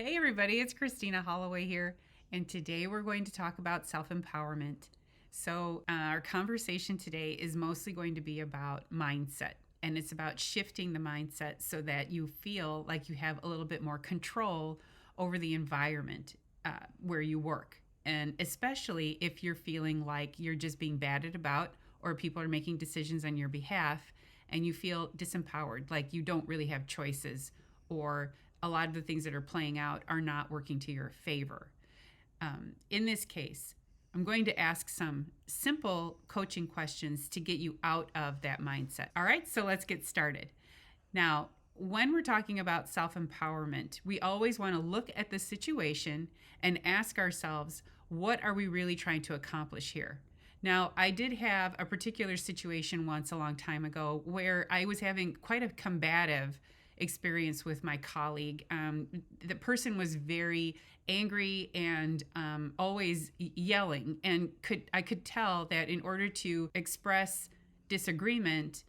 Hey everybody, it's Christina Holloway here, and today we're going to talk about self-empowerment. So, our conversation today is mostly going to be about mindset, and it's about shifting the mindset so that you feel like you have a little bit more control over the environment where you work. And especially if you're feeling like you're just being batted about or people are making decisions on your behalf and you feel disempowered, like you don't really have choices or a lot of the things that are playing out are not working to your favor. In this case, I'm going to ask some simple coaching questions to get you out of that mindset. All right, so let's get started. Now, when we're talking about self empowerment, we always want to look at the situation and ask ourselves, what are we really trying to accomplish here? Now, I did have a particular situation once a long time ago where I was having quite a combative experience with my colleague. The person was very angry and always yelling, and I could tell that in order to express disagreement,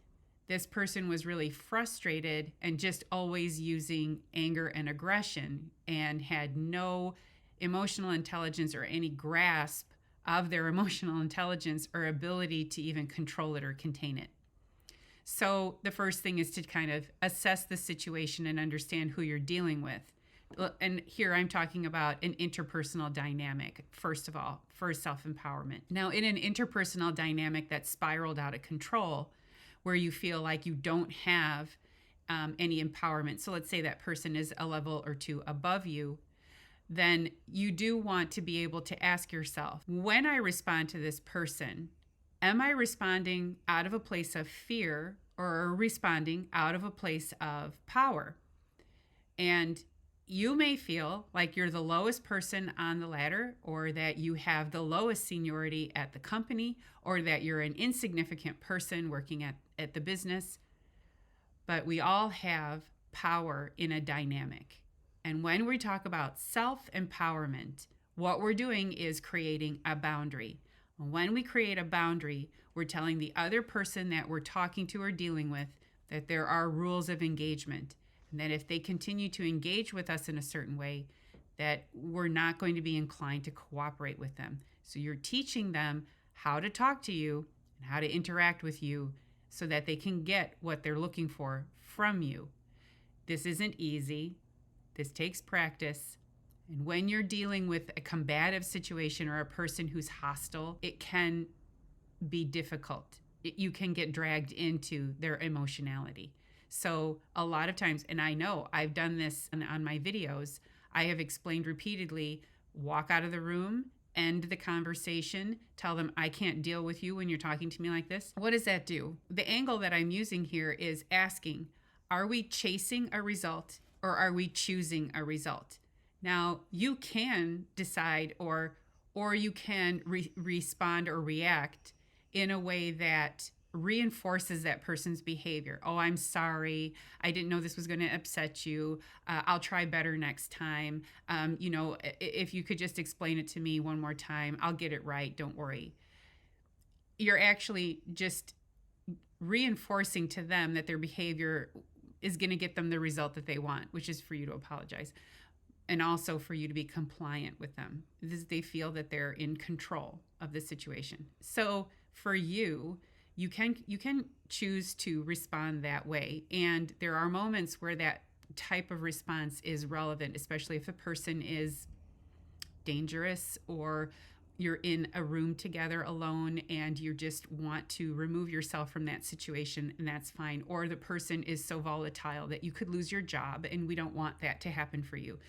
this person was really frustrated and just always using anger and aggression and had no emotional intelligence or any grasp of their emotional intelligence or ability to even control it or contain it. So the first thing is to kind of assess the situation and understand who you're dealing with. And here I'm talking about an interpersonal dynamic, first of all, for self-empowerment. Now, in an interpersonal dynamic that spiraled out of control, where you feel like you don't have any empowerment, so let's say that person is a level or two above you, then you do want to be able to ask yourself, when I respond to this person, am I responding out of a place of fear or responding out of a place of power? And you may feel like you're the lowest person on the ladder, or that you have the lowest seniority at the company, or that you're an insignificant person working at the business. But we all have power in a dynamic. And when we talk about self-empowerment, what we're doing is creating a boundary. When we create a boundary, we're telling the other person that we're talking to or dealing with that there are rules of engagement, and that if they continue to engage with us in a certain way, that we're not going to be inclined to cooperate with them. So you're teaching them how to talk to you and how to interact with you so that they can get what they're looking for from you. This isn't easy. This takes practice. And when you're dealing with a combative situation or a person who's hostile, it can be difficult. You can get dragged into their emotionality. So a lot of times, and I know I've done this on my videos, I have explained repeatedly, walk out of the room, end the conversation, tell them I can't deal with you when you're talking to me like this. What does that do? The angle that I'm using here is asking, are we chasing a result or are we choosing a result? Now, you can decide or you can respond or react in a way that reinforces that person's behavior. Oh, I'm sorry. I didn't know this was going to upset you. I'll try better next time. If you could just explain it to me one more time, I'll get it right. Don't worry. You're actually just reinforcing to them that their behavior is going to get them the result that they want, which is for you to apologize. And also for you to be compliant with them. They feel that they're in control of the situation. So for you, you can choose to respond that way. And there are moments where that type of response is relevant, especially if a person is dangerous or you're in a room together alone and you just want to remove yourself from that situation, and that's fine. Or the person is so volatile that you could lose your job, and we don't want that to happen for you.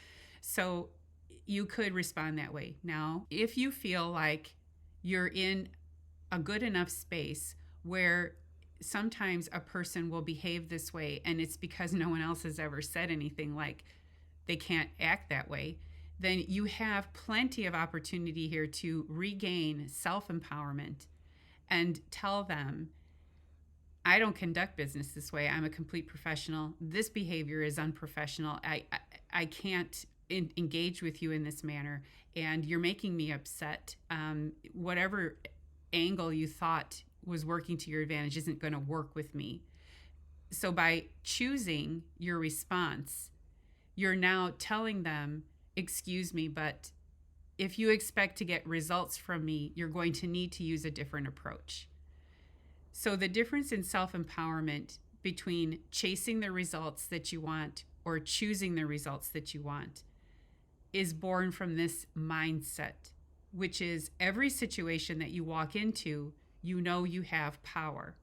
So you could respond that way. Now, if you feel like you're in a good enough space where sometimes a person will behave this way and it's because no one else has ever said anything like they can't act that way, then you have plenty of opportunity here to regain self-empowerment and tell them, I don't conduct business this way. I'm a complete professional. This behavior is unprofessional. I can't engage with you in this manner, and you're making me upset. Whatever angle you thought was working to your advantage isn't going to work with me. So by choosing your response, you're now telling them excuse me, but if you expect to get results from me, you're going to need to use a different approach. So the difference in self-empowerment between chasing the results that you want or choosing the results that you want is born from this mindset, which is every situation that you walk into, you know you have power.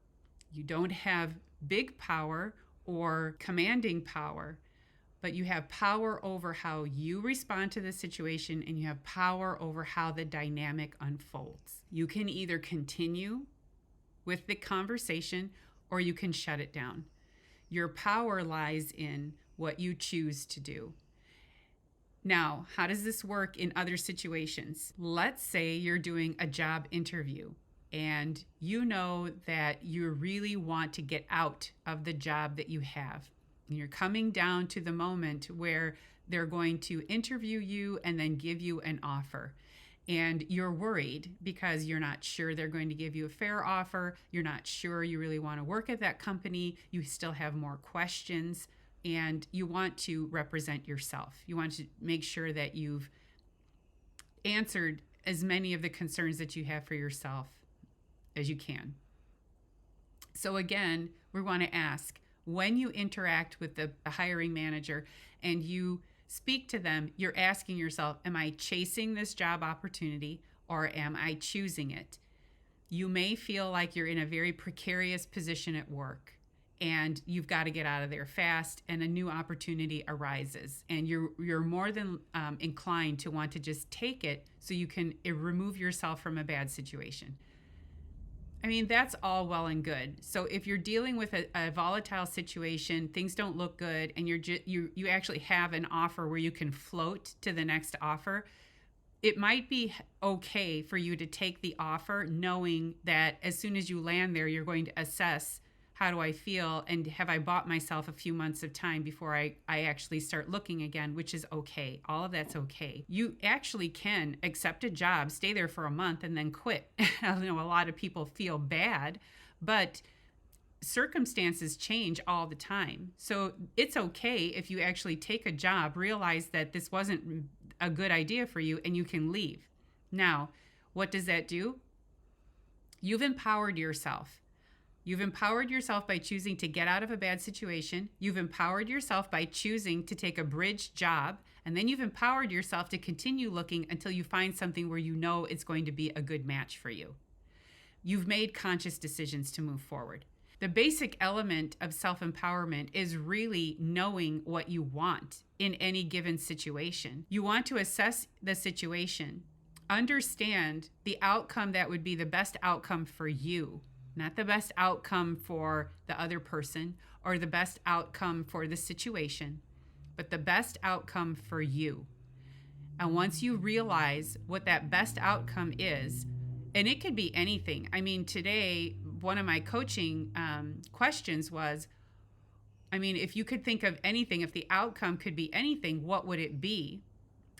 You don't have big power or commanding power, but you have power over how you respond to the situation, and you have power over how the dynamic unfolds. You can either continue with the conversation or you can shut it down. Your power lies in what you choose to do. Now, how does this work in other situations? Let's say you're doing a job interview and you know that you really want to get out of the job that you have. And you're coming down to the moment where they're going to interview you and then give you an offer. And you're worried because you're not sure they're going to give you a fair offer. You're not sure you really want to work at that company. You still have more questions, and you want to represent yourself. You want to make sure that you've answered as many of the concerns that you have for yourself as you can. So again, we want to ask, when you interact with the hiring manager and you speak to them, you're asking yourself, am I chasing this job opportunity or am I choosing it? You may feel like you're in a very precarious position at work and you've got to get out of there fast, and a new opportunity arises, and you're more than inclined to want to just take it so you can remove yourself from a bad situation. I mean, that's all well and good. So if you're dealing with a volatile situation, things don't look good, and you actually have an offer where you can float to the next offer, it might be okay for you to take the offer knowing that as soon as you land there, you're going to assess, how do I feel, and have I bought myself a few months of time before I actually start looking again, which is okay. All of that's okay. You actually can accept a job, stay there for a month, and then quit. I know a lot of people feel bad, but circumstances change all the time. So it's okay if you actually take a job, realize that this wasn't a good idea for you, and you can leave. Now, what does that do? You've empowered yourself. You've empowered yourself by choosing to get out of a bad situation. You've empowered yourself by choosing to take a bridge job. And then you've empowered yourself to continue looking until you find something where you know it's going to be a good match for you. You've made conscious decisions to move forward. The basic element of self-empowerment is really knowing what you want in any given situation. You want to assess the situation, understand the outcome that would be the best outcome for you. Not the best outcome for the other person or the best outcome for the situation, but the best outcome for you. And once you realize what that best outcome is, and it could be anything. I mean, today, one of my coaching questions was, if you could think of anything, if the outcome could be anything, what would it be?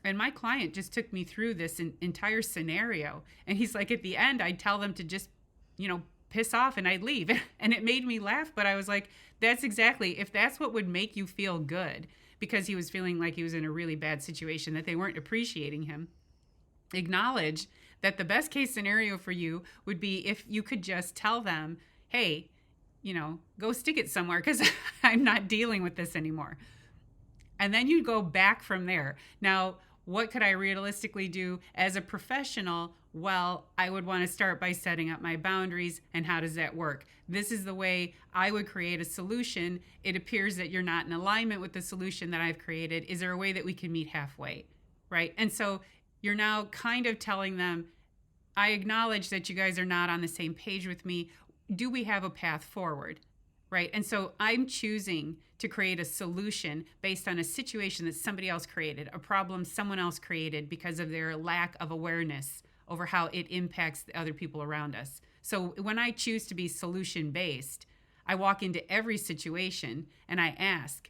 And my client just took me through this entire scenario. And he's like, at the end, I'd tell them to just, piss off and I'd leave. And it made me laugh, but I was like, that's exactly, if that's what would make you feel good, because he was feeling like he was in a really bad situation, that they weren't appreciating him, acknowledge that the best case scenario for you would be if you could just tell them, hey, go stick it somewhere because I'm not dealing with this anymore. And then you go back from there. Now, what could I realistically do as a professional? Well, I would want to start by setting up my boundaries. And how does that work? This is the way I would create a solution. It appears that you're not in alignment with the solution that I've created. Is there a way that we can meet halfway? Right? And so you're now kind of telling them, I acknowledge that you guys are not on the same page with me. Do we have a path forward? Right? And so I'm choosing to create a solution based on a situation that somebody else created, a problem someone else created because of their lack of awareness over how it impacts the other people around us. So when I choose to be solution-based, I walk into every situation and I ask,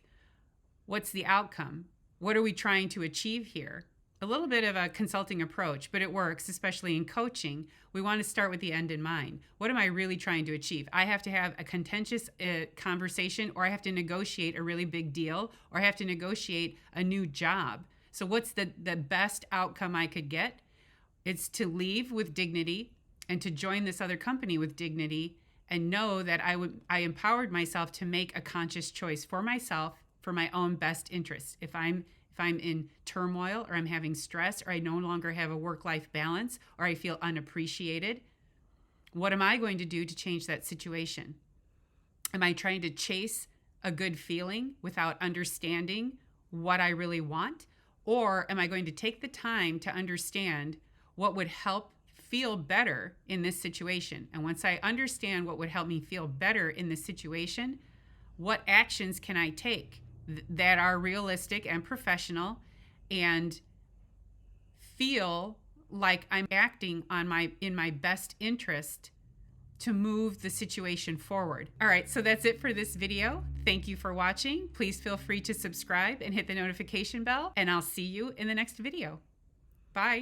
what's the outcome? What are we trying to achieve here? A little bit of a consulting approach, but it works, especially in coaching. We want to start with the end in mind. What am I really trying to achieve? I have to have a contentious conversation, or I have to negotiate a really big deal, or I have to negotiate a new job. So what's the best outcome I could get? It's to leave with dignity and to join this other company with dignity, and know that I empowered myself to make a conscious choice for myself, for my own best interests. If I'm in turmoil, or I'm having stress, or I no longer have a work-life balance, or I feel unappreciated, what am I going to do to change that situation? Am I trying to chase a good feeling without understanding what I really want? Or am I going to take the time to understand what would help feel better in this situation? And once I understand what would help me feel better in this situation, what actions can I take that are realistic and professional and feel like I'm acting in my best interest to move the situation forward? All right, so that's it for this video. Thank you for watching. Please feel free to subscribe and hit the notification bell, and I'll see you in the next video. Bye.